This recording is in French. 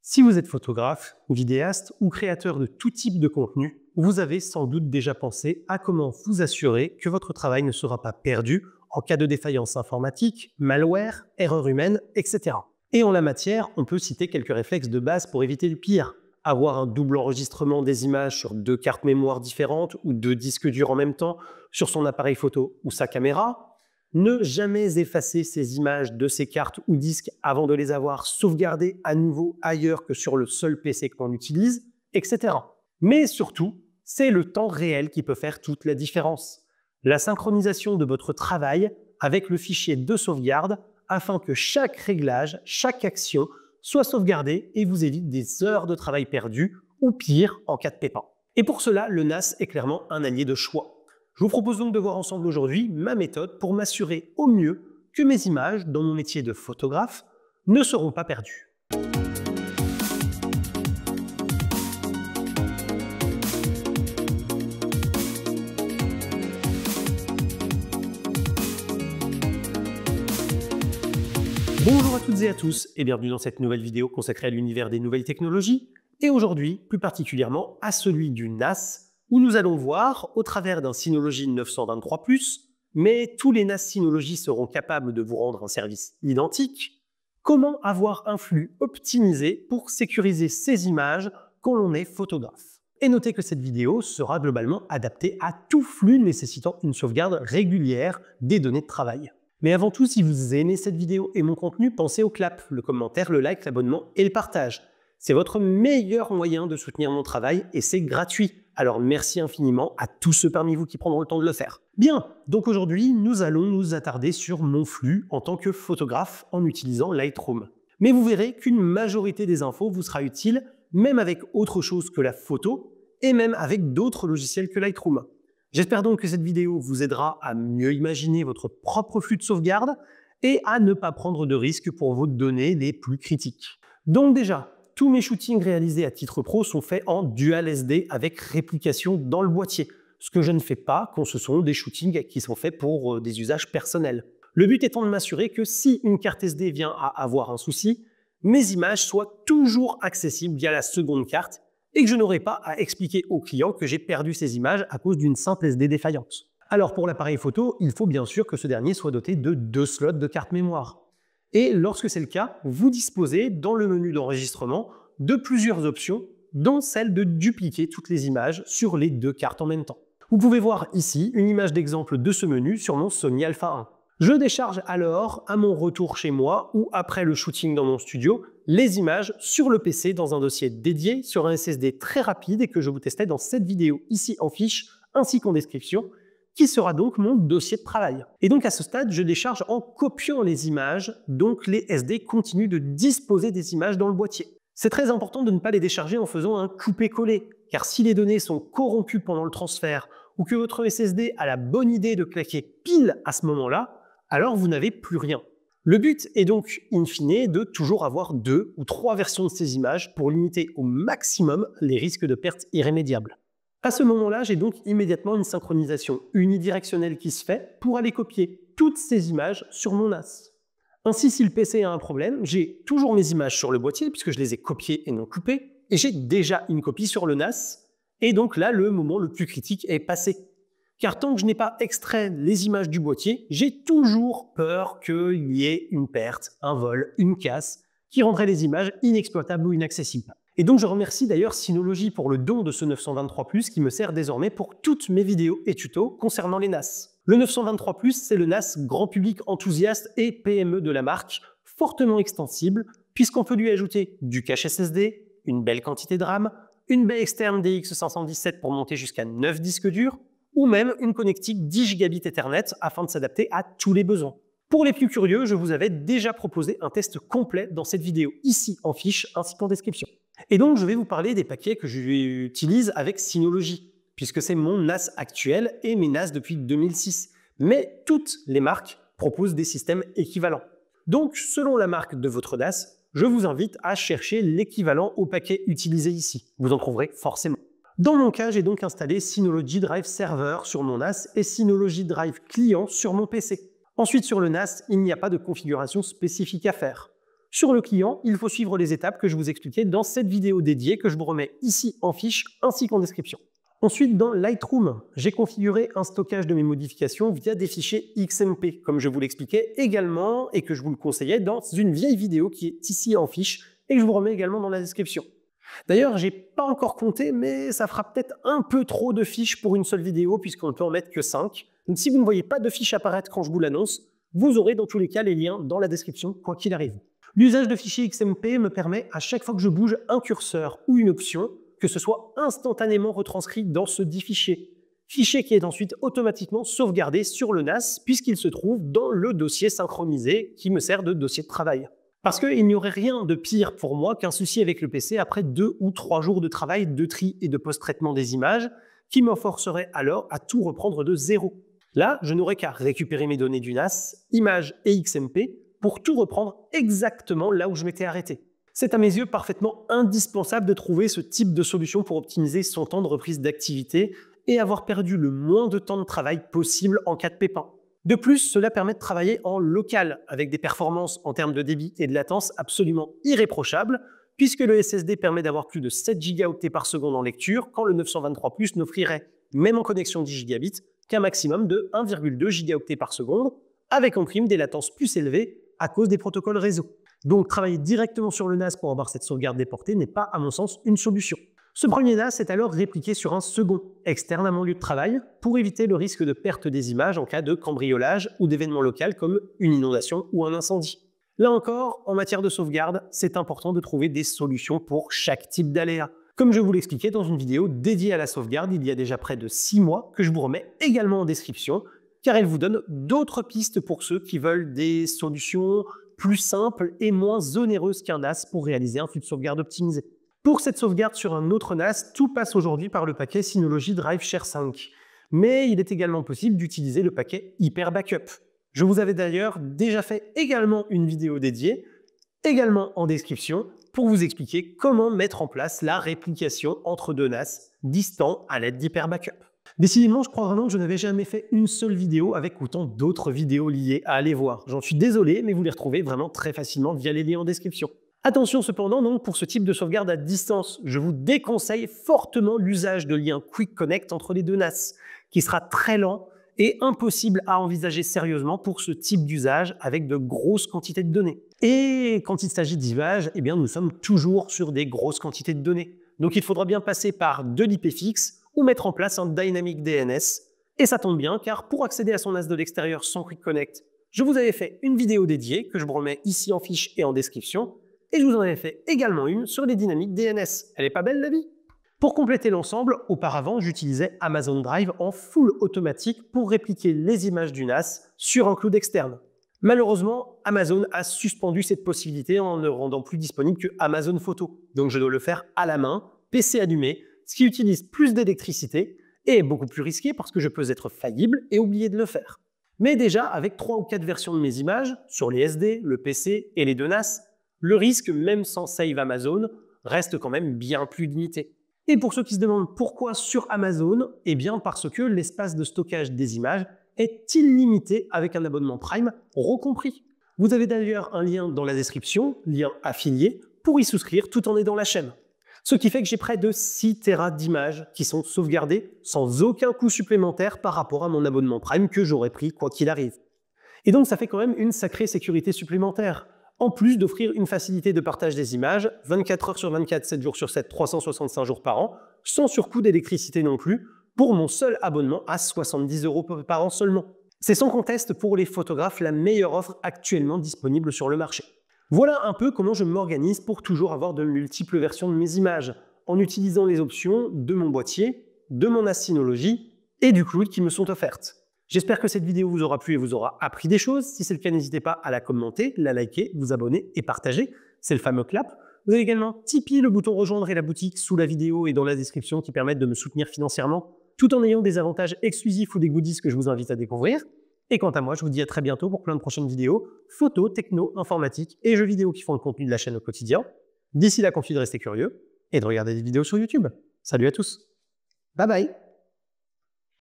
Si vous êtes photographe, vidéaste ou créateur de tout type de contenu, vous avez sans doute déjà pensé à comment vous assurer que votre travail ne sera pas perdu en cas de défaillance informatique, malware, erreur humaine, etc. Et en la matière, on peut citer quelques réflexes de base pour éviter le pire. Avoir un double enregistrement des images sur 2 cartes mémoire différentes ou 2 disques durs en même temps sur son appareil photo ou sa caméra. Ne jamais effacer ces images de ces cartes ou disques avant de les avoir sauvegardées à nouveau ailleurs que sur le seul PC que l'on utilise, etc. Mais surtout, c'est le temps réel qui peut faire toute la différence. La synchronisation de votre travail avec le fichier de sauvegarde afin que chaque réglage, chaque action soit sauvegardée et vous évite des heures de travail perdues ou pire en cas de pépin. Et pour cela, le NAS est clairement un allié de choix. Je vous propose donc de voir ensemble aujourd'hui ma méthode pour m'assurer au mieux que mes images, dans mon métier de photographe, ne seront pas perdues. Bonjour à toutes et à tous et bienvenue dans cette nouvelle vidéo consacrée à l'univers des nouvelles technologies et aujourd'hui plus particulièrement à celui du NAS où nous allons voir au travers d'un Synology 923+, mais tous les NAS Synology seront capables de vous rendre un service identique, comment avoir un flux optimisé pour sécuriser ces images quand l'on est photographe. Et notez que cette vidéo sera globalement adaptée à tout flux nécessitant une sauvegarde régulière des données de travail. Mais avant tout, si vous aimez cette vidéo et mon contenu, pensez au clap, le commentaire, le like, l'abonnement et le partage. C'est votre meilleur moyen de soutenir mon travail et c'est gratuit. Alors merci infiniment à tous ceux parmi vous qui prendront le temps de le faire. Bien, donc aujourd'hui, nous allons nous attarder sur mon flux en tant que photographe en utilisant Lightroom. Mais vous verrez qu'une majorité des infos vous sera utile, même avec autre chose que la photo et même avec d'autres logiciels que Lightroom. J'espère donc que cette vidéo vous aidera à mieux imaginer votre propre flux de sauvegarde et à ne pas prendre de risques pour vos données les plus critiques. Donc déjà, tous mes shootings réalisés à titre pro sont faits en Dual SD avec réplication dans le boîtier, ce que je ne fais pas quand ce sont des shootings qui sont faits pour des usages personnels. Le but étant de m'assurer que si une carte SD vient à avoir un souci, mes images soient toujours accessibles via la seconde carte et que je n'aurai pas à expliquer au client que j'ai perdu ces images à cause d'une simple SD défaillante. Alors pour l'appareil photo, il faut bien sûr que ce dernier soit doté de 2 slots de carte mémoire. Et lorsque c'est le cas, vous disposez dans le menu d'enregistrement de plusieurs options, dont celle de dupliquer toutes les images sur les 2 cartes en même temps. Vous pouvez voir ici une image d'exemple de ce menu sur mon Sony Alpha 1. Je décharge alors à mon retour chez moi ou après le shooting dans mon studio les images sur le PC dans un dossier dédié sur un SSD très rapide et que je vous testais dans cette vidéo ici en fiche ainsi qu'en description, qui sera donc mon dossier de travail. Et donc à ce stade, je décharge en copiant les images, donc les SD continuent de disposer des images dans le boîtier. C'est très important de ne pas les décharger en faisant un coupé-coller, car si les données sont corrompues pendant le transfert ou que votre SSD a la bonne idée de claquer pile à ce moment-là, alors vous n'avez plus rien. Le but est donc, in fine, de toujours avoir 2 ou 3 versions de ces images pour limiter au maximum les risques de perte irrémédiables. À ce moment-là, j'ai donc immédiatement une synchronisation unidirectionnelle qui se fait pour aller copier toutes ces images sur mon NAS. Ainsi, si le PC a un problème, j'ai toujours mes images sur le boîtier puisque je les ai copiées et non coupées, et j'ai déjà une copie sur le NAS, et donc là, le moment le plus critique est passé. Car tant que je n'ai pas extrait les images du boîtier, j'ai toujours peur qu'il y ait une perte, un vol, une casse, qui rendrait les images inexploitables ou inaccessibles. Et donc je remercie d'ailleurs Synology pour le don de ce 923+, qui me sert désormais pour toutes mes vidéos et tutos concernant les NAS. Le 923+, c'est le NAS grand public enthousiaste et PME de la marque, fortement extensible, puisqu'on peut lui ajouter du cache SSD, une belle quantité de RAM, une baie externe DX517 pour monter jusqu'à 9 disques durs, ou même une connectique 10 Gb Ethernet afin de s'adapter à tous les besoins. Pour les plus curieux, je vous avais déjà proposé un test complet dans cette vidéo, ici en fiche ainsi qu'en description. Et donc je vais vous parler des paquets que j'utilise avec Synology, puisque c'est mon NAS actuel et mes NAS depuis 2006. Mais toutes les marques proposent des systèmes équivalents. Donc selon la marque de votre NAS, je vous invite à chercher l'équivalent au paquet utilisé ici. Vous en trouverez forcément. Dans mon cas, j'ai donc installé Synology Drive Server sur mon NAS et Synology Drive Client sur mon PC. Ensuite, sur le NAS, il n'y a pas de configuration spécifique à faire. Sur le client, il faut suivre les étapes que je vous expliquais dans cette vidéo dédiée que je vous remets ici en fiche ainsi qu'en description. Ensuite, dans Lightroom, j'ai configuré un stockage de mes modifications via des fichiers XMP, comme je vous l'expliquais également et que je vous le conseillais dans une vieille vidéo qui est ici en fiche et que je vous remets également dans la description. D'ailleurs, j'ai pas encore compté, mais ça fera peut-être un peu trop de fiches pour une seule vidéo puisqu'on ne peut en mettre que 5. Donc si vous ne voyez pas de fiches apparaître quand je vous l'annonce, vous aurez dans tous les cas les liens dans la description, quoi qu'il arrive. L'usage de fichiers XMP me permet, à chaque fois que je bouge un curseur ou une option, que ce soit instantanément retranscrit dans ce dit fichier. Fichier qui est ensuite automatiquement sauvegardé sur le NAS puisqu'il se trouve dans le dossier synchronisé qui me sert de dossier de travail. Parce qu'il n'y aurait rien de pire pour moi qu'un souci avec le PC après 2 ou 3 jours de travail de tri et de post-traitement des images qui me forcerait alors à tout reprendre de zéro. Là, je n'aurais qu'à récupérer mes données du NAS, images et XMP pour tout reprendre exactement là où je m'étais arrêté. C'est à mes yeux parfaitement indispensable de trouver ce type de solution pour optimiser son temps de reprise d'activité et avoir perdu le moins de temps de travail possible en cas de pépin. De plus, cela permet de travailler en local avec des performances en termes de débit et de latence absolument irréprochables puisque le SSD permet d'avoir plus de 7 Go par seconde en lecture quand le 923+ n'offrirait, même en connexion 10 Gigabits, qu'un maximum de 1,2 Go par seconde avec en prime des latences plus élevées à cause des protocoles réseau. Donc travailler directement sur le NAS pour avoir cette sauvegarde déportée n'est pas, à mon sens, une solution. Ce premier NAS est alors répliqué sur un second, externe à mon lieu de travail, pour éviter le risque de perte des images en cas de cambriolage ou d'événement local comme une inondation ou un incendie. Là encore, en matière de sauvegarde, c'est important de trouver des solutions pour chaque type d'aléa. Comme je vous l'expliquais dans une vidéo dédiée à la sauvegarde il y a déjà près de 6 mois, que je vous remets également en description, car elle vous donne d'autres pistes pour ceux qui veulent des solutions plus simple et moins onéreuse qu'un NAS pour réaliser un flux de sauvegarde optimisé. Pour cette sauvegarde sur un autre NAS, tout passe aujourd'hui par le paquet Synology Drive Share 5. Mais il est également possible d'utiliser le paquet Hyper Backup. Je vous avais d'ailleurs déjà fait également une vidéo dédiée, également en description, pour vous expliquer comment mettre en place la réplication entre deux NAS distants à l'aide d'Hyper Backup. Décidément, je crois vraiment que je n'avais jamais fait une seule vidéo avec autant d'autres vidéos liées à aller voir. J'en suis désolé, mais vous les retrouvez vraiment très facilement via les liens en description. Attention cependant, donc, pour ce type de sauvegarde à distance, je vous déconseille fortement l'usage de liens Quick Connect entre les deux NAS, qui sera très lent et impossible à envisager sérieusement pour ce type d'usage avec de grosses quantités de données. Et quand il s'agit d'images, eh bien, nous sommes toujours sur des grosses quantités de données. Donc il faudra bien passer par de l'IP fixe ou mettre en place un Dynamic DNS. Et ça tombe bien, car pour accéder à son NAS de l'extérieur sans Quick Connect, je vous avais fait une vidéo dédiée, que je vous remets ici en fiche et en description, et je vous en avais fait également une sur les Dynamic DNS. Elle est pas belle la vie? Pour compléter l'ensemble, auparavant, j'utilisais Amazon Drive en full automatique pour répliquer les images du NAS sur un cloud externe. Malheureusement, Amazon a suspendu cette possibilité en ne rendant plus disponible que Amazon Photo. Donc je dois le faire à la main, PC allumé, ce qui utilise plus d'électricité et est beaucoup plus risqué parce que je peux être faillible et oublier de le faire. Mais déjà, avec 3 ou 4 versions de mes images, sur les SD, le PC et les deux NAS, le risque, même sans save Amazon, reste quand même bien plus limité. Et pour ceux qui se demandent pourquoi sur Amazon, eh bien parce que l'espace de stockage des images est illimité avec un abonnement Prime recompris. Vous avez d'ailleurs un lien dans la description, lien affilié, pour y souscrire tout en aidant la chaîne. Ce qui fait que j'ai près de 6 Tera d'images qui sont sauvegardées sans aucun coût supplémentaire par rapport à mon abonnement Prime que j'aurais pris quoi qu'il arrive. Et donc ça fait quand même une sacrée sécurité supplémentaire, en plus d'offrir une facilité de partage des images 24 heures sur 24, 7 jours sur 7, 365 jours par an, sans surcoût d'électricité non plus, pour mon seul abonnement à 70 € par an seulement. C'est sans conteste pour les photographes la meilleure offre actuellement disponible sur le marché. Voilà un peu comment je m'organise pour toujours avoir de multiples versions de mes images, en utilisant les options de mon boîtier, de mon NAS Synology et du cloud qui me sont offertes. J'espère que cette vidéo vous aura plu et vous aura appris des choses. Si c'est le cas, n'hésitez pas à la commenter, la liker, vous abonner et partager. C'est le fameux clap. Vous avez également Tipeee, le bouton rejoindre et la boutique sous la vidéo et dans la description qui permettent de me soutenir financièrement, tout en ayant des avantages exclusifs ou des goodies que je vous invite à découvrir. Et quant à moi, je vous dis à très bientôt pour plein de prochaines vidéos, photos, techno, informatique et jeux vidéo qui font le contenu de la chaîne au quotidien. D'ici là, continuez de rester curieux et de regarder des vidéos sur YouTube. Salut à tous. Bye bye.